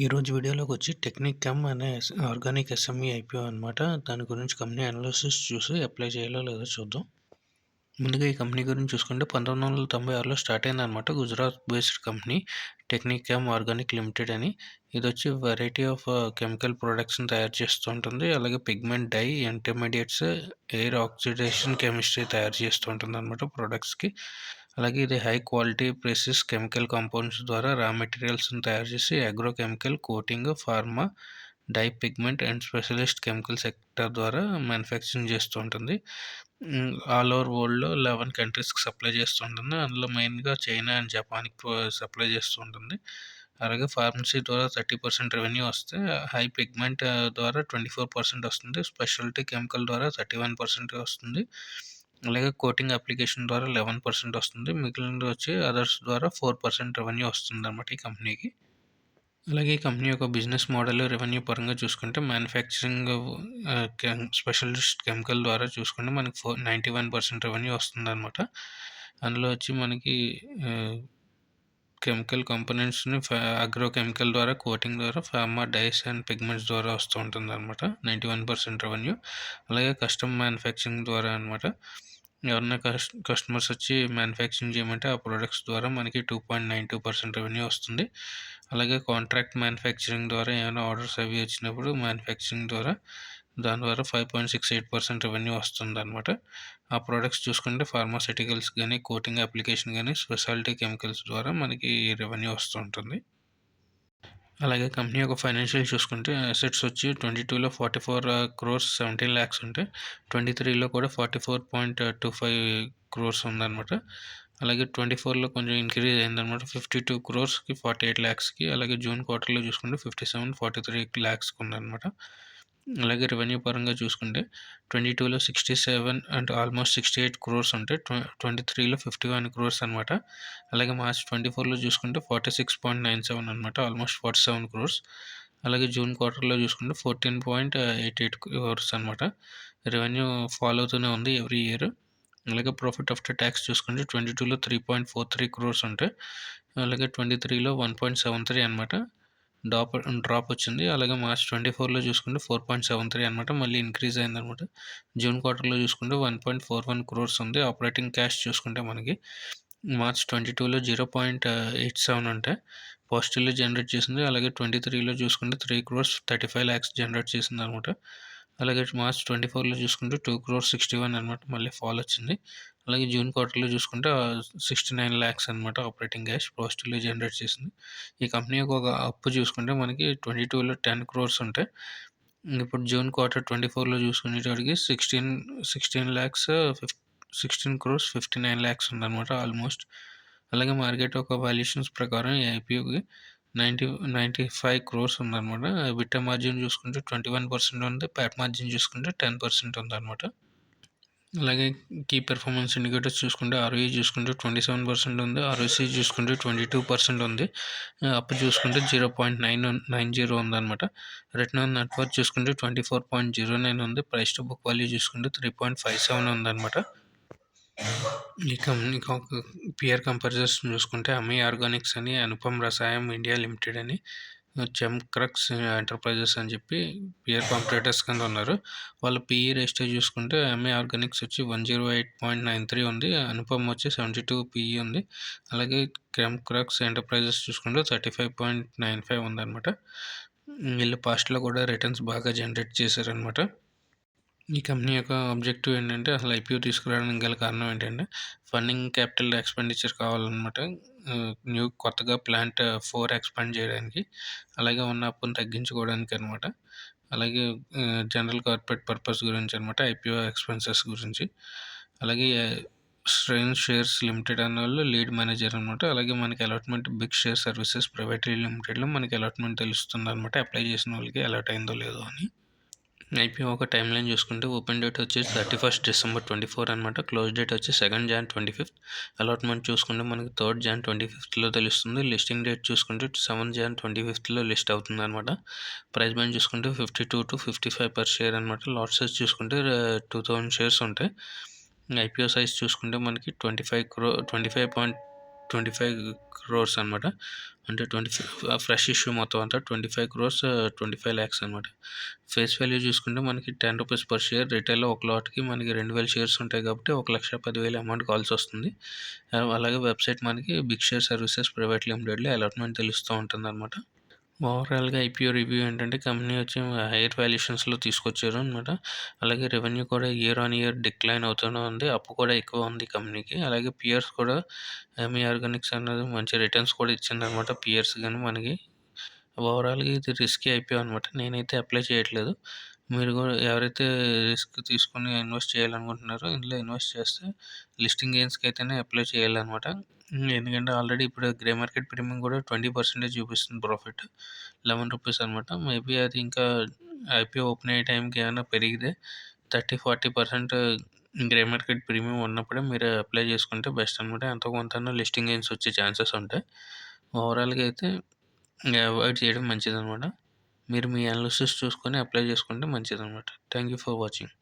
ఈరోజు వీడియోలోకొచ్చి టెక్నికమ్ అనే organic SME IPO అనమాట. దాని గురించి కంపెనీ అనాలిసిస్ చూసి అప్లై చేయాలో లేదో చూద్దాం. ముందుగా ఈ కంపెనీ గురించి చూసుకుంటే 1996లో స్టార్ట్ అయిందనమాట. Gujarat based company Technichem Organic Limited అని. ఇది వచ్చి వెరైటీ ఆఫ్ కెమికల్ ప్రొడక్ట్స్ని తయారు చేస్తూ ఉంటుంది. అలాగే pigment dye, intermediates, air oxidation chemistry తయారు చేస్తూ ఉంటుంది అనమాట ప్రొడక్ట్స్కి. అలాగే ఇది high quality precise chemical compounds ద్వారా రా మెటీరియల్స్ని తయారు చేసి agrochemical, coating, pharma, dye, pigment and specialist chemical sector ద్వారా మ్యానుఫ్యాక్చరింగ్ చేస్తూ ఉంటుంది. ఆల్ ఓవర్ వరల్డ్లో 11 కంట్రీస్కి సప్లై చేస్తూ ఉంటుంది. అందులో మెయిన్గా చైనా అండ్ జపాన్కి సప్లై చేస్తూ ఉంటుంది. అలాగే ఫార్మసీ ద్వారా 30% రెవెన్యూ వస్తే, హై పిగ్మెంట్ ద్వారా 24% వస్తుంది, స్పెషాలిటీ కెమికల్ ద్వారా 31% వస్తుంది, అలాగే కోటింగ్ అప్లికేషన్ ద్వారా 11% వస్తుంది, మిగిలినది వచ్చి అదర్స్ ద్వారా 4% రెవెన్యూ వస్తుంది అన్నమాట ఈ కంపెనీకి. అలాగే ఈ కంపెనీ యొక్క బిజినెస్ మోడల్ రెవెన్యూ పరంగా చూసుకుంటే మ్యానుఫ్యాక్చరింగ్ స్పెషలిస్ట్ కెమికల్ ద్వారా చూసుకుంటే మనకి 91% రెవెన్యూ వస్తుందన్నమాట. అందులో వచ్చి మనకి కెమికల్ కాంపోనెంట్స్ని అగ్రో కెమికల్ ద్వారా, కోటింగ్ ద్వారా, ఫార్మా, డైస్ అండ్ పిగ్మెంట్స్ ద్వారా వస్తూ ఉంటుంది అనమాట 91% రెవెన్యూ. అలాగే కస్టమ్ మ్యానుఫ్యాక్చరింగ్ ద్వారా అనమాట. ఎవరైనా కస్టమర్స్ వచ్చి మ్యానుఫ్యాక్చరింగ్ చేయమంటే ఆ ప్రొడక్ట్స్ ద్వారా మనకి 2.92% రెవెన్యూ వస్తుంది. అలాగే కాంట్రాక్ట్ మ్యానుఫ్యాక్చరింగ్ ద్వారా ఏమైనా ఆర్డర్స్ అవి వచ్చినప్పుడు మ్యానుఫ్యాక్చరింగ్ ద్వారా దాని ద్వారా 5.68% రెవెన్యూ వస్తుంది అనమాట. ఆ ప్రోడక్ట్స్ చూసుకుంటే ఫార్మాసిటికల్స్ కానీ, కోటింగ్ అప్లికేషన్ కానీ, స్పెషాలిటీ కెమికల్స్ ద్వారా మనకి రెవెన్యూ వస్తూ ఉంటుంది. అలాగే కంపెనీ యొక్క ఫైనాన్షియల్ చూసుకుంటే అసెట్స్ వచ్చి 22లో 44 crores 17 lakhs ఉంటే 23లో కూడా 44.25 crores ఉందన్నమాట. అలాగే 24లో కొంచెం ఇంక్రీజ్ అయిందన్నమాట. 52 crores-కి 48 lakhs-కి. అలాగే జూన్ క్వార్టర్లో చూసుకుంటే 43 lakhs-కి ఉందన్నమాట. అలాగే రెవెన్యూ పరంగా చూసుకుంటే 22లో 67 అండ్ ఆల్మోస్ట్ 68 crores ఉంటే 23లో 51 crores అనమాట. అలాగే మార్చ్ 24లో చూసుకుంటే 46.97 అనమాట, ఆల్మోస్ట్ 47 crores. అలాగే జూన్ క్వార్టర్లో చూసుకుంటే 14.88 crores అనమాట. రెవెన్యూ ఫాలో అవుతూనే ఉంది ఎవ్రీ ఇయర్. అలాగే ప్రాఫిట్ ఆఫ్టర్ ట్యాక్స్ చూసుకుంటే 22లో 3.43 crores ఉంటే, అలాగే 23లో 1.73 అనమాట. డ్రాప్ వచ్చింది. అలాగే మార్చ్ 24లో చూసుకుంటే 4.73 అనమాట, మళ్ళీ ఇంక్రీజ్ అయిందనమాట. జూన్ క్వార్టర్లో చూసుకుంటే 1.41 crores ఉంది. ఆపరేటింగ్ క్యాష్ చూసుకుంటే మనకి మార్చ్ 22లో 0.87 ఉంటే పాజిటివ్లో జనరేట్ చేసింది. అలాగే 23లో చూసుకుంటే 3 crores 35 lakhs జనరేట్ చేసింది అనమాట. అలాగే మార్చ్ 24లో చూసుకుంటే 2 crores 61 అనమాట, మళ్ళీ ఫాల్ వచ్చింది. అలాగే జూన్ క్వార్టర్లో చూసుకుంటే 69 lakhs అనమాట ఆపరేటింగ్ క్యాష్ పాజిటివ్లో జనరేట్ చేసింది. ఈ కంపెనీ యొక్క ఒక అప్పు చూసుకుంటే మనకి 22లో 10 crores ఉంటాయి. ఇప్పుడు జూన్ క్వార్టర్ 24లో చూసుకునేటప్పటికి 16 lakhs 16 crores 59 lakhs ఉందన్నమాట ఆల్మోస్ట్. అలాగే మార్కెట్ ఒక వాల్యుయేషన్స్ ప్రకారం ఈ ఐపీఓకి 95 crores ఉందన్నమాట. ఎబిటా మార్జిన్ చూసుకుంటే 21% ఉంది, ప్యాట్ మార్జిన్ చూసుకుంటే 10% ఉందన్నమాట. అలాగే కీ పెర్ఫార్మెన్స్ ఇండికేటర్స్ చూసుకుంటే ఆర్ఓఈ చూసుకుంటే 27% ఉంది, ఆర్ఓసీ చూసుకుంటే 22% ఉంది, అప్పు చూసుకుంటే 0.990 ఉందన్నమాట. రిటర్న్ ఆన్ నెట్వర్త్ చూసుకుంటే 24.09 ఉంది, ప్రైస్ టు బుక్ వాల్యూ చూసుకుంటే 3.57 ఉందన్నమాట. ఈ కంపెనీకి ఒక పియర్ కంపారిజన్స్ చూసుకుంటే అమీ ఆర్గానిక్స్ అని, అనుపమ్ రసాయన్ ఇండియా లిమిటెడ్ అని, చెమ్క్రక్స్ ఎంటర్ప్రైజెస్ అని చెప్పి పియర్ కాంపిటేటర్స్ కింద ఉన్నారు. వాళ్ళ పిఈ రేషియో చూసుకుంటే ఎంఏ ఆర్గానిక్స్ వచ్చి 108.93 ఉంది, అనుపమ్ వచ్చి 72 పిఈ ఉంది, అలాగే చెమ్క్రక్స్ ఎంటర్ప్రైజెస్ చూసుకుంటే 35.95 ఉందన్నమాట. వీళ్ళు పాస్ట్లో కూడా రిటర్న్స్ బాగా జనరేట్ చేశారనమాట. ఈ కంపెనీ యొక్క ఆబ్జెక్టివ్ ఏంటంటే, అసలు ఐపీఓ తీసుకురావడానికి గల కారణం ఏంటంటే ఫండింగ్ క్యాపిటల్ ఎక్స్పెండిచర్ కావాలన్నమాట. కొత్తగా ప్లాంట్ 4 ఎక్స్పాండ్ చేయడానికి, అలాగే ఉన్న అప్పును తగ్గించుకోవడానికి అనమాట. అలాగే జనరల్ కార్పొరేట్ పర్పస్ గురించి అనమాట, ఐపీఓ ఎక్స్పెన్సెస్ గురించి. అలాగే స్ట్రెయిన్ షేర్స్ లిమిటెడ్ అనే వాళ్ళు లీడ్ మేనేజర్ అనమాట. అలాగే మనకి అలాట్మెంట్ బిగ్ షేర్ సర్వీసెస్ ప్రైవేట్ లిమిటెడ్లో మనకి అలాట్మెంట్ తెలుస్తుంది అనమాట, అప్లై చేసిన వాళ్ళకి అలాట్ అయిందో లేదో అని. ఐపీఓ ఒక టైం లైన్ చూసుకుంటే ఓపెన్ డేట్ వచ్చేసి 31st December 2024 అనమాట. క్లోజ్ డేట్ వచ్చి 2nd Jan 2025. అలాట్మెంట్ చూసుకుంటే మనకి 3rd Jan 2025లో తెలుస్తుంది. లిస్టింగ్ డేట్ చూసుకుంటే 7th Jan 2025లో లిస్ట్ అవుతుంది అనమాట. ప్రైస్ బ్యాండ్ చూసుకుంటే 52 to 55 per షేర్ అనమాట. లాట్ సైజ్ చూసుకుంటే 2000 షేర్స్ ఉంటాయి. ఐపీఓ సైజ్ చూసుకుంటే మనకి 25.25 25 క్రోర్స్ అనమాట. అంటే 25 ఫ్రెష్ ఇష్యూ మొత్తం అంతా 25 క్రోర్స్ 25 ల్యాక్స్ అనమాట. ఫేస్ వాల్యూ చూసుకుంటే మనకి ₹10 పర్ షేర్. రిటైల్‌లో ఒక లాట్‌కి మనకి 2000 షేర్స్ ఉంటాయి కాబట్టి 1,10,000 అమౌంట్ కావాల్సొస్తుంది. అలాగే వెబ్‌సైట్ మనకి బిగ్ షేర్ సర్వీసెస్ ప్రైవేట్ లిమిటెడ్‌లో అలాట్‌మెంట్ తెలుస్తూ ఉంటుందన్నమాట. ఓవరాల్‌గా ఐపీఓ రివ్యూ ఏంటంటే కంపెనీ వచ్చి హైయర్ వాల్యుయేషన్స్‌లో తీసుకొచ్చారు అనమాట. అలాగే రెవెన్యూ కూడా ఇయర్ ఆన్ ఇయర్ డిక్లైన్ అవుతూనే ఉంది. అప్పు కూడా ఎక్కువ ఉంది కంపెనీకి. అలాగే పియర్స్ కూడా ఎమీ ఆర్గానిక్స్ అనేది మంచి రిటర్న్స్ కూడా ఇచ్చిందనమాట. పియర్స్ గాని మనకి. ఓవరాల్‌గా ఇది రిస్కీ ఐపీఓ అనమాట. నేనైతే అప్లై చేయట్లేదు. మీరు కూడా ఎవరైతే రిస్క్ తీసుకొని ఇన్వెస్ట్ చేయాలనుకుంటున్నారో ఇందులో ఇన్వెస్ట్ చేస్తే లిస్టింగ్ గెయిన్స్‌కి అయితేనే అప్లై చేయాలనమాట. ఎందుకంటే ఆల్రెడీ ఇప్పుడు గ్రే మార్కెట్ ప్రీమియం కూడా 20% చూపిస్తుంది ప్రాఫిట్. ₹11 అనమాట. మేబీ అది ఇంకా ఐపీఓ ఓపెన్ అయ్యే టైంకి ఏమైనా పెరిగితే 30, 40% గ్రే మార్కెట్ ప్రీమియం ఉన్నప్పుడే మీరు అప్లై చేసుకుంటే బెస్ట్ అనమాట. ఎంతో కొంతన్నా లిస్టింగ్ గెయిన్స్ వచ్చే ఛాన్సెస్ ఉంటాయి. ఓవరాల్‌గా అయితే అవాయిడ్ చేయడం మంచిదనమాట. మీరు మీ అనాలిసిస్ చూసుకొని అప్లై చేసుకుంటే మంచిదనమాట. Thank you for watching.